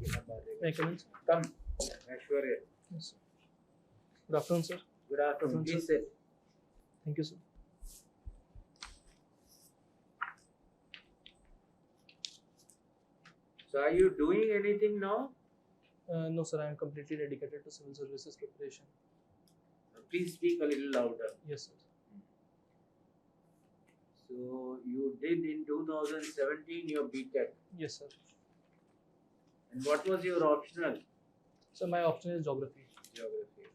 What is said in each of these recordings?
Regulations. Come, Aishwarya. Yes, sir. Good afternoon, sir. Good afternoon. Good afternoon, Please sir. sit. Thank you, sir. So, are you doing anything now? No, sir, I am completely dedicated to civil services preparation. Please speak a little louder. Yes, sir. So, you did in 2017 your BTech. Yes, sir. And what was your optional? So my option is geography. Geography.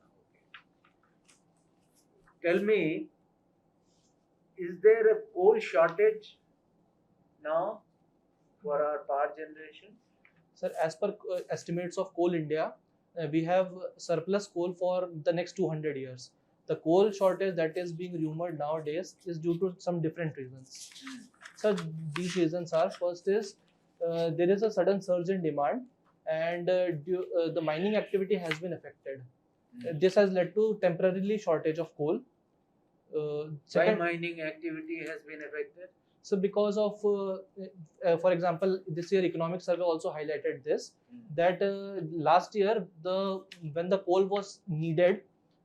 Okay. Tell me, is there a coal shortage now for our power generation? Sir, as per estimates of Coal India, we have surplus coal for the next 200 years. The coal shortage that is being rumored nowadays is due to some different reasons. So these reasons are, first is there is a sudden surge in demand, and the mining activity has been affected. This has led to temporarily shortage of coal. Why mining activity has been affected? So because of, for example, this year economic survey also highlighted this, that last year when the coal was needed,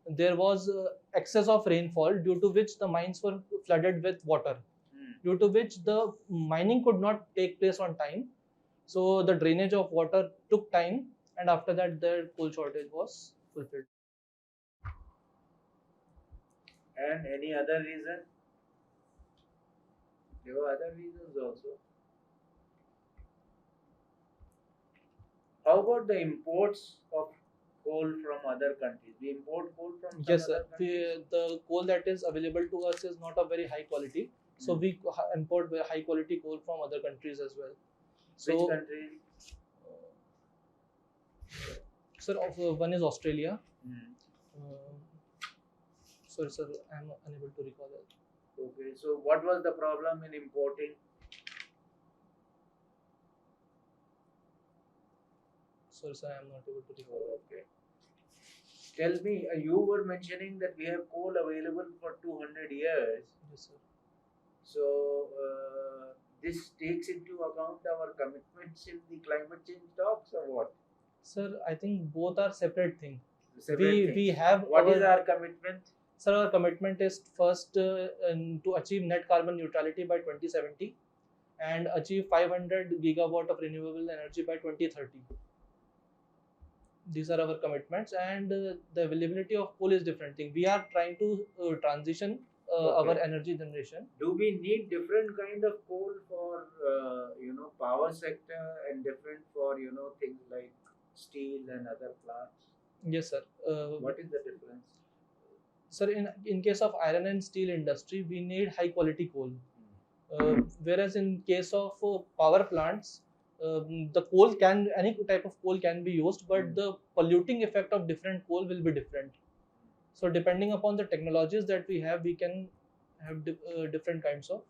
there was excess of rainfall, due to which the mines were flooded with water, due to which the mining could not take place on time. So the drainage of water took time, and after that the coal shortage was fulfilled. And any other reason? There were other reasons also. How about the imports of coal from other countries? We import coal from some Yes, other sir. countries? The coal that is available to us is not of very high quality, so we import high quality coal from other countries as well. So, which countries? Sir, one is Australia. Sorry, sir, I am unable to recall it. Okay, so what was the problem in importing? Sorry, sir, I am not able to recall. Okay. Tell me, you were mentioning that we have coal available for 200 years. Yes, sir. So, this takes into account our commitments in the climate change talks or what? Sir, I think both are separate things. We have. What is our commitment? Sir, our commitment is first to achieve net carbon neutrality by 2070 and achieve 500 gigawatt of renewable energy by 2030. These are our commitments, and the availability of coal is different thing. We are trying to transition our energy generation. Do we need different kind of coal for power sector and different for things like steel and other plants? Yes, sir. What is the difference? Sir, in case of iron and steel industry, we need high quality coal. Whereas in case of power plants, any type of coal can be used, but the polluting effect of different coal will be different. So depending upon the technologies that we have, we can have different kinds of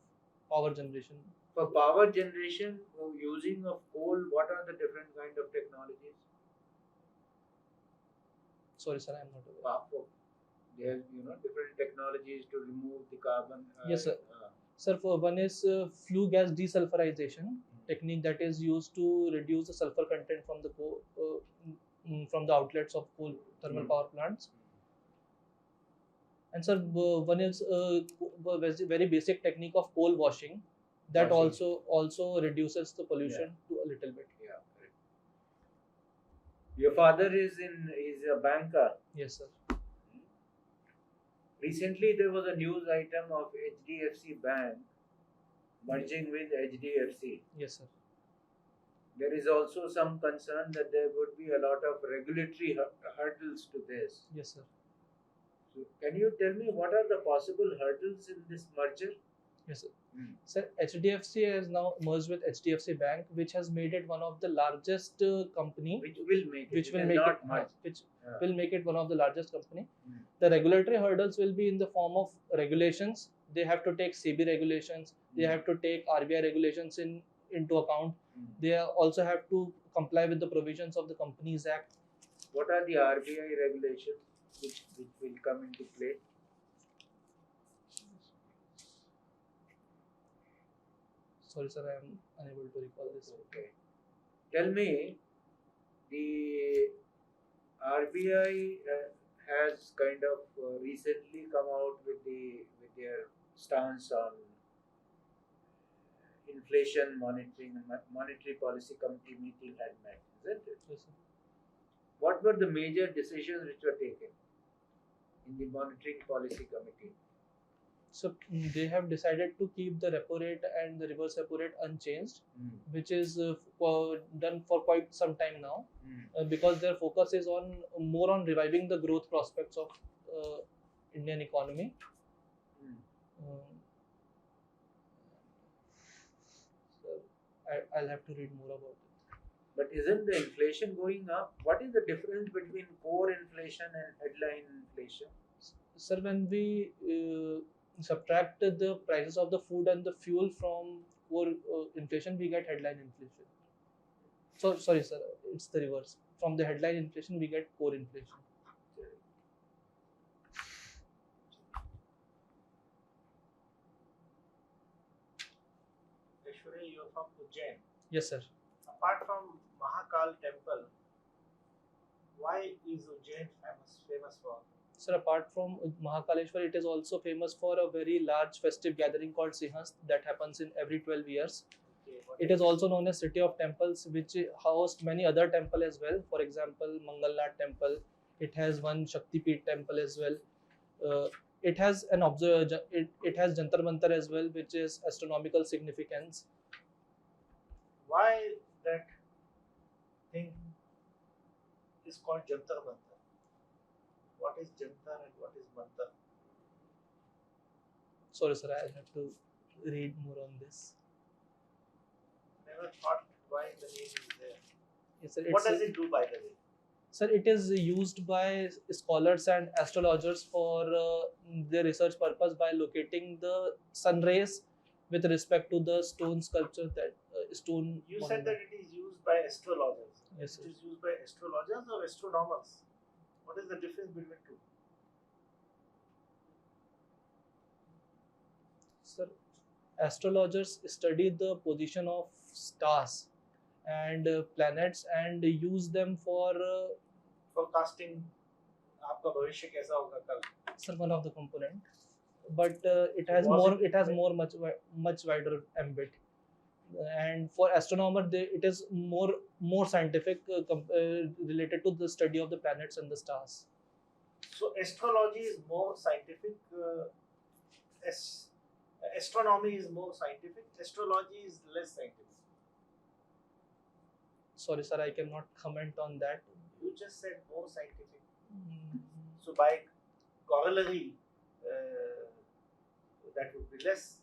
power generation. For power generation, using of coal, what are the different kind of technologies? Sorry, sir, I am not aware. They have different technologies to remove the carbon. Yes, sir. Sir, for one is flue gas desulfurization technique that is used to reduce the sulfur content from the from the outlets of coal thermal power plants. And sir, one is very basic technique of coal washing that also reduces the pollution to a little bit. Yeah, correct. Your father is a banker. Yes, sir. Recently, there was a news item of HDFC Bank merging with HDFC. Yes, sir. There is also some concern that there would be a lot of regulatory hurdles to this. Yes, sir. So, can you tell me what are the possible hurdles in this merger? Yes, sir. Sir, HDFC has now merged with HDFC Bank, which has made it one of the largest company. Which will make it one of the largest company. The regulatory hurdles will be in the form of regulations. They have to take SEBI regulations. They have to take RBI regulations into account. They also have to comply with the provisions of the Companies Act. What are the RBI regulations which will come into play? Sorry, sir, I am unable to recall this. Okay. Tell me, the RBI has kind of recently come out with their stance on inflation monitoring and monetary policy committee meeting at night, isn't it? Yes, sir. What were the major decisions which were taken in the monitoring policy committee? So they have decided to keep the repo rate and the reverse repo rate unchanged, which is done for quite some time now, because their focus is on more on reviving the growth prospects of Indian economy. So I'll have to read more about it. But isn't the inflation going up? What is the difference between core inflation and headline inflation? Sir, when we subtract the prices of the food and the fuel from core inflation, we get headline inflation. So sorry, sir, it's the reverse. From the headline inflation, we get core inflation. Aishwarya, you are from Ujjain. Yes, sir. Apart from Mahakal temple, why is Ujjain famous for? Sir, apart from Mahakaleshwar, it is also famous for a very large festive gathering called Sinhast that happens in every 12 years. Okay, It is also known as City of Temples, which housed many other temples as well. For example, Mangalnath Temple. It has one Shakti Peeth temple as well. It has an it has Jantar Mantar as well, which is astronomical significance. Why that thing is called Jantar Mantar? What is Jantar and what is Mantar? Sorry, sir, I'll have to read more on this. Never thought why the name is there. Yes, sir, What does it do, by the way? Sir, it is used by scholars and astrologers for their research purpose by locating the sun rays with respect to the stone sculpture that stone. You monument. said that it is used by astrologers. Yes, sir. It is used by astrologers or astronomers. What is the difference between two? Sir, astrologers study the position of stars and planets and use them for Forecasting आपका भविष्य कैसा होगा कल? sir, one of the component, but it has much wider ambit. And for astronomer, it is more scientific, related to the study of the planets and the stars. So astrology is more scientific. Astronomy is more scientific. Astrology is less scientific. Sorry, sir, I cannot comment on that. You just said more scientific. So by corollary, that would be less.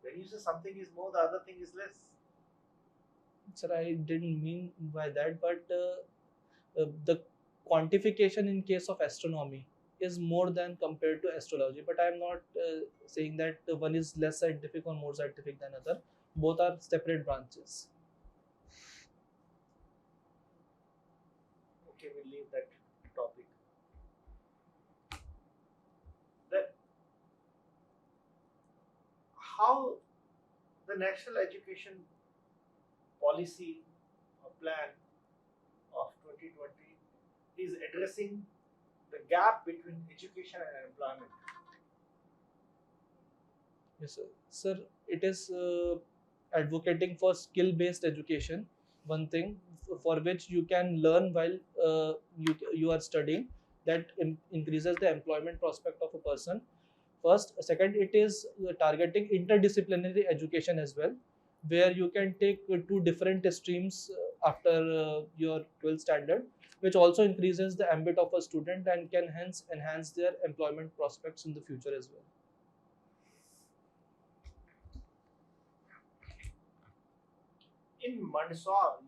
When you say something is more, the other thing is less. Sir, I didn't mean by that, but the quantification in case of astronomy is more than compared to astrology. But I am not saying that one is less scientific or more scientific than other. Both are separate branches. Okay, we'll leave that topic. How the national education policy or plan of 2020 is addressing the gap between education and employment. Yes, sir. Sir, it is advocating for skill-based education. One thing for which you can learn while you are studying, that increases the employment prospect of a person. First, second, it is targeting interdisciplinary education as well, where you can take two different streams after your 12th standard, which also increases the ambit of a student and can hence enhance their employment prospects in the future as well. In Mandsaur,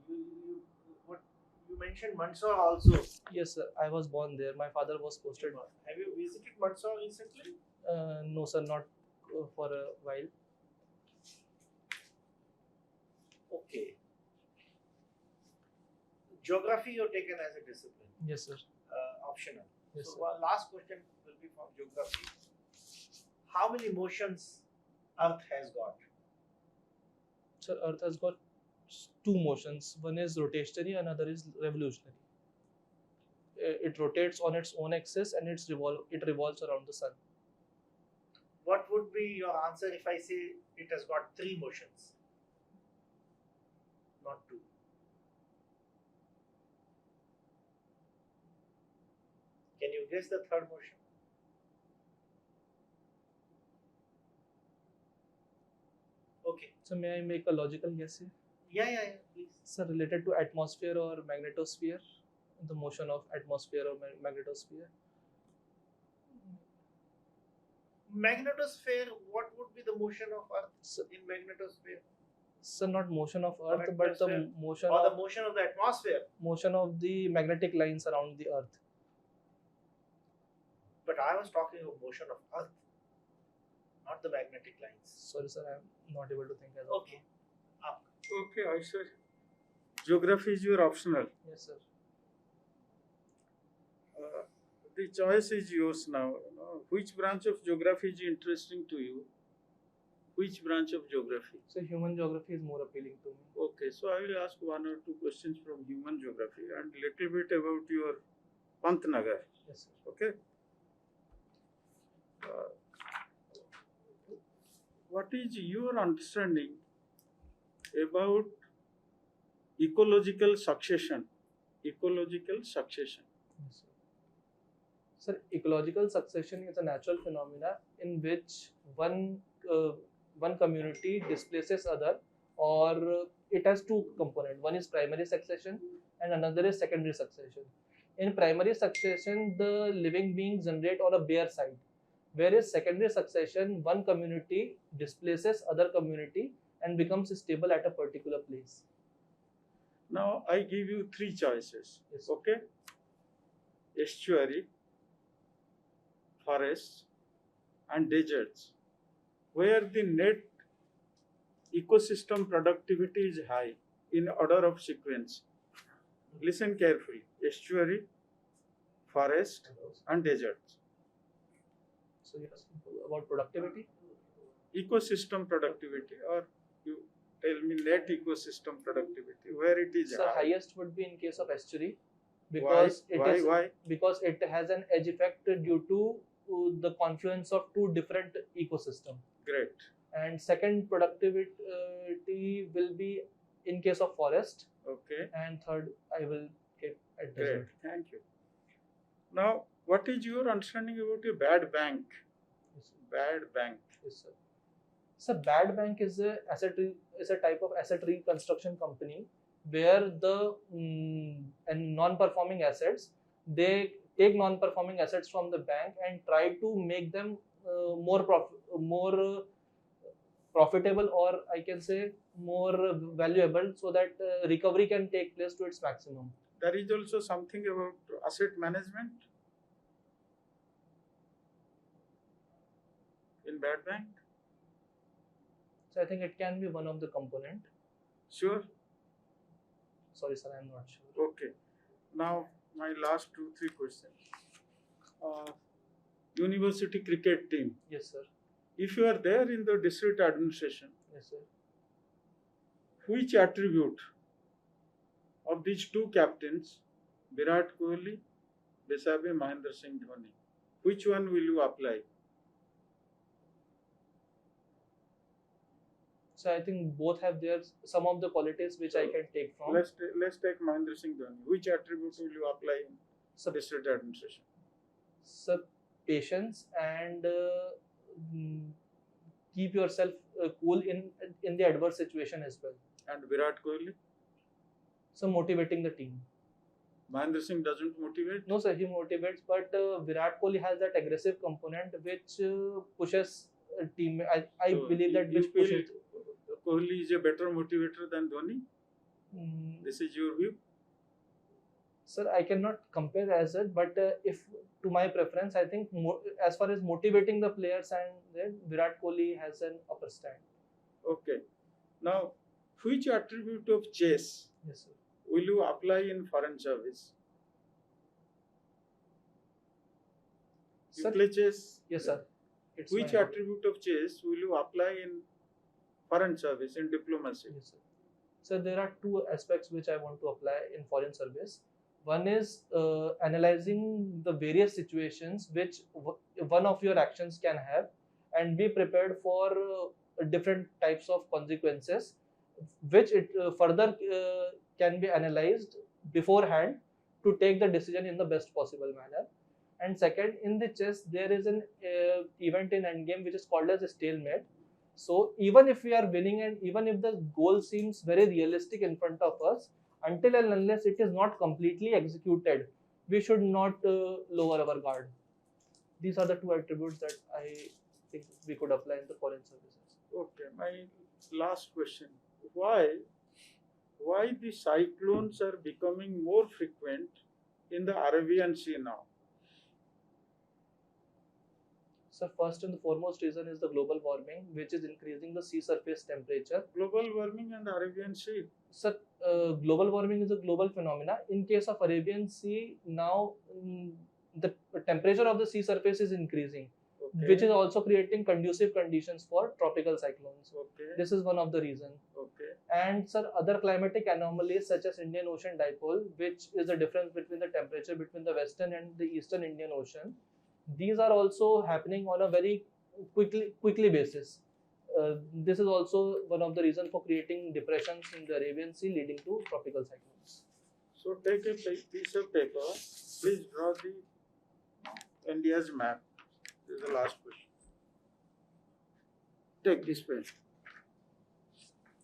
you mentioned Mandsaur also. Yes, sir. I was born there. My father was posted. Have you visited Mandsaur recently? No, sir, not for a while. Okay. Geography you're taken as a discipline. Yes, sir. Optional. Yes, so sir. one last question will be from geography. How many motions Earth has got? Sir, Earth has got two motions. One is rotationary, another is revolutionary. It rotates on its own axis and it revolves around the sun. What would be your answer if I say it has got three motions, not two? Can you guess the third motion? Okay. So may I make a logical guess here? Yeah, please. Sir, related to atmosphere or magnetosphere, the motion of atmosphere or magnetosphere. Magnetosphere, what would be the motion of Earth So, in magnetosphere? so not motion of Or Earth, but the atmosphere, motion or of the motion of the atmosphere. motion of the magnetic lines around the Earth. But I was talking of motion of Earth, not the magnetic lines. Sorry, sir, I am not able to think as of Okay. Okay, Aishwarya. Geography is your optional. now. Yes, sir. The choice is yours now. Which branch of geography is interesting to you? Which branch of geography? So human geography is more appealing to me. Okay, so I will ask one or two questions from human geography and little bit about your Pantnagar. Yes, sir. Okay. What is your understanding about ecological succession? Ecological succession. Yes, sir. Sir, ecological succession is a natural phenomena in which one community displaces other, or it has two components. One is primary succession and another is secondary succession. In primary succession, the living beings generate on a bare site, whereas secondary succession, one community displaces other community and becomes stable at a particular place. Now I give you three choices. Yes. Okay. Estuary, forests, and deserts, where the net ecosystem productivity is high in order of sequence. Listen carefully. Estuary, forest, and deserts. So yes, about productivity. Ecosystem productivity, or you tell me net ecosystem productivity, where it is So high. highest would be in case of estuary, because Why? because it has an edge effect due to the confluence of two different ecosystems. Great. And second productivity will be in case of forest, Okay. and third I will keep at Great. desert. Thank you. Now, what is your understanding about a bad bank? Yes, Bad bank. yes, sir. So bad bank is a type of asset reconstruction company where the and non-performing assets, they take non-performing assets from the bank and try to make them more profitable, or I can say more valuable, so that recovery can take place to its maximum. There is also something about asset management in bad bank. So I think it can be one of the component. Sure. Sorry, sir, I'm not sure. Okay. Now, my last 2-3 questions. University cricket team. Yes, sir. If you are there in the district administration, Yes, sir. which attribute of these two captains, Virat Kohli, Besabe, Mahendra Singh Dhoni, which one will you apply? So I think both have their some of the qualities which I can take from. Let's take Mahendra Singh Dhoni. Which attribute will you apply in So, district administration? so patience and keep yourself cool in the adverse situation as well. And Virat Kohli? So motivating the team. Mahendra Singh doesn't motivate? No, sir, he motivates, but Virat Kohli has that aggressive component which pushes a team. I So believe that you which feel pushes. Kohli is a better motivator than Dhoni? This is your view? Sir, I cannot compare as it, but if to my preference, I think as far as motivating the players, and then Virat Kohli has an upper stand. Okay. Now, which attribute of chess Yes, sir. will you apply in foreign service? You Sir, play chess? yes, sir. It's Which my- attribute of chess will you apply in foreign service, in diplomacy? Yes, sir. So there are two aspects which I want to apply in foreign service. One is analyzing the various situations which one of your actions can have, and be prepared for different types of consequences, which it further can be analyzed beforehand to take the decision in the best possible manner. And second, in the chess, there is an event in endgame which is called as a stalemate. So even if we are winning and even if the goal seems very realistic in front of us, until and unless it is not completely executed, we should not lower our guard. These are the two attributes that I think we could apply in the foreign services. Okay, my last question. Why the cyclones are becoming more frequent in the Arabian Sea now? So first and the foremost reason is the global warming, which is increasing the sea surface temperature. Global warming and Arabian Sea. So global warming is a global phenomena. In case of Arabian Sea, now the temperature of the sea surface is increasing, Okay. which is also creating conducive conditions for tropical cyclones. Okay. This is one of the reasons. Okay. And sir, other climatic anomalies such as Indian Ocean dipole, which is the difference between the temperature between the western and the eastern Indian Ocean, these are also happening on a very quickly basis. This is also one of the reasons for creating depressions in the Arabian Sea, leading to tropical cyclones. So take a piece of paper. Please draw the India's map. This is the last question. Take this pen.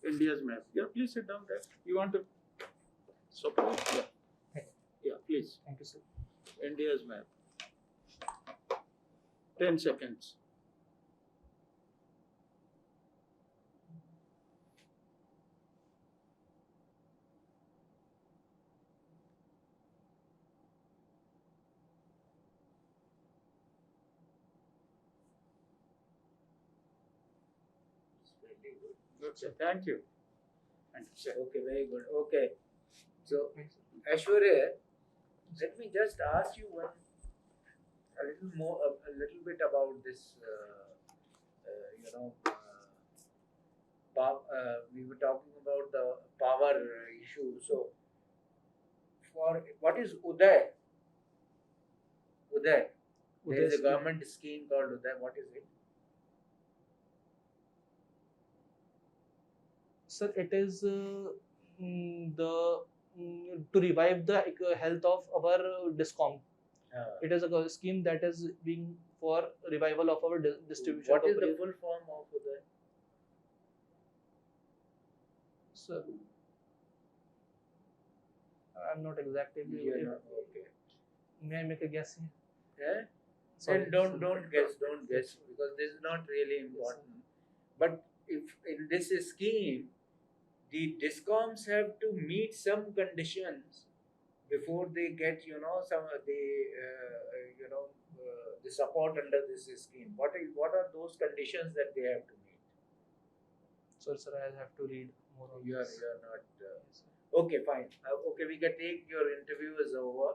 India's map. Yeah, please sit down there. You want to support? Yeah. Yeah, please. Thank you, sir. India's map. 10 seconds. Okay, thank you. Thank you, sir. Okay, very good. Okay. So, Aishwarya, let me just ask you a little bit about this. We were talking about the power issue. So, for what is Uday? Uday. There is a scheme. government scheme called Uday. What is it? Sir, it is to revive the health of our DISCOM. It is a scheme that is being for revival of our distribution. What is the full form of Uday? Sir, I'm not exactly. Okay. May I make a guess here? Yeah? Sorry. Then don't guess because this is not really important. But if in this scheme, the DISCOMs have to meet some conditions before they get some of the support under this scheme. What are those conditions that they have to meet? Sir, I'll have to read more on You are this. not. Yes, sir. Okay, fine. Okay, we can take your interview is over.